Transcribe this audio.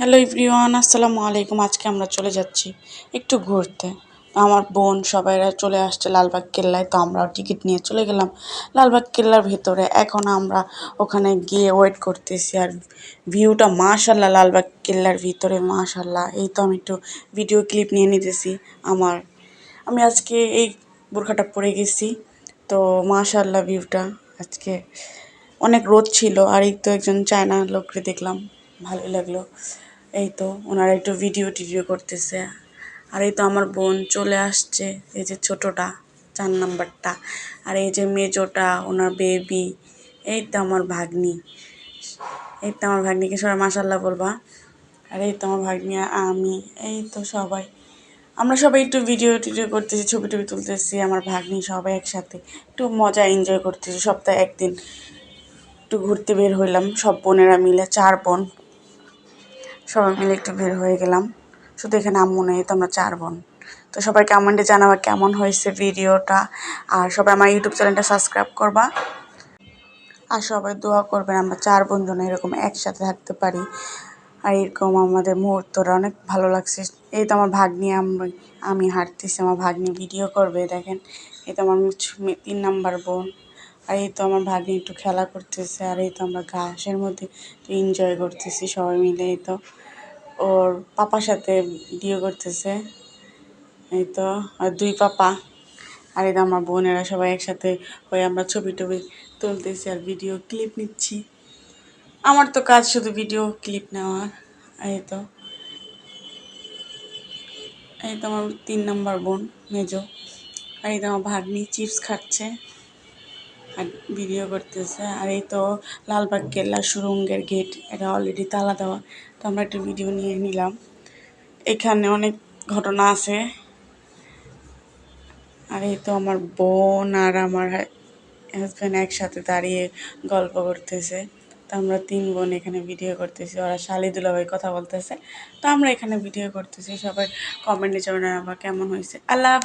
Hello everyone, আসসালামু আলাইকুম। আজকে আমরা চলে যাচ্ছি একটু ঘুরতে। আমার বোন সবাইরা চলে আসছে লালবাগ কেল্লায়, তো আমরাও টিকিট নিয়ে চলে গেলাম লালবাগ কেল্লার ভিতরে। এখন আমরা ওখানে গিয়ে ওয়েট করতেছি, আর ভিউটা মাশাল্লাহ, লালবাগ কেল্লার ভিতরে মাশাল্লাহ। এই তো আমি একটু ভিডিও ক্লিপ নিয়ে নিতেছি। আমি আজকে এই বোরখাটা পরে গেছি, তো মাশাল্লাহ ভিউটা আজকে অনেক রোদ ছিল। আর এই তো একজন চায়না লোককে দেখলাম, ভালোই লাগলো। এই তো ওনারা একটু ভিডিও টিডিও করতেছে। আর এই তো আমার বোন চলে আসছে, এই যে ছোটোটা 4 নাম্বারটা, আর এই যে মেজোটা ওনার বেবি। এই তো আমার ভাগ্নি, এই তো আমার ভাগ্নিকে সবাই মাশাল্লাহ বলবা। আর এই তো আমার ভাগ্নি, আমি, এই তো সবাই, আমরা সবাই একটু ভিডিও টিডিও করতেছি, ছবি টবি তুলতেছি। আমার ভাগ্নি সবাই একসাথে একটু মজা এনজয় করতেছি। সপ্তাহে একদিন একটু ঘুরতে বের হইলাম, সব বোনেরা মিলে, 4 বোন সবাই মিলে একটু বের হয়ে গেলাম। শুধু এখানে আম্মু নেই, তো আমরা 4 বোন। তো সবাই কমেন্টে জানাবা কেমন হয়েছে ভিডিওটা, আর সবাই আমার ইউটিউব চ্যানেলটা সাবস্ক্রাইব করবা, আর সবাই দোয়া করবেন আমরা 4 বোন যেন এরকম একসাথে থাকতে পারি। আর এরকম আমাদের মুহূর্তটা অনেক ভালো লাগছে। এই তো আমার ভাগ্নি, আমি হাঁটতেছি, আমার ভাগ্নি ভিডিও করবে, দেখেন। এই তো আমার 3 নাম্বার বোন। আর এই তো আমার ভাগ্নি একটু খেলা করতেছে। আর এই তো আমরা ঘাসের মধ্যে এনজয় করতেছি সবাই মিলে। এই তো ওর পাপার সাথে ভিডিও করতেছে, এই তো, আর 2 পাপা। আর এই তো আমার বোনেরা সবাই একসাথে হয়ে আমরা ছবি টবি তুলতেছি আর ভিডিও ক্লিপ নিচ্ছি। আমার তো কাজ শুধু ভিডিও ক্লিপ নেওয়ার। এই তো আমার 3 নাম্বার বোন, মেজো। আর এই তো আমার ভাগ্নি চিপস খাচ্ছে আর ভিডিও করতেছে। আর এই তো লালবাগ কেল্লা সুড়ঙ্গের গেট, এটা অলরেডি তালা দেওয়া, তো আমরা একটু ভিডিও নিয়ে নিলাম। এখানে অনেক ঘটনা আছে। আর এই তো আমার বোন আর আমার হাজব্যান্ড একসাথে দাঁড়িয়ে গল্প করতেছে। তো আমরা 3 বোন এখানে ভিডিও করতেছি, ওরা শালি দুলাভাই কথা বলতেছে, তো আমরা এখানে ভিডিও করতেছি। সবাই কমেন্টে জানাবেন আমার কেমন হয়েছে। আল্লাহ।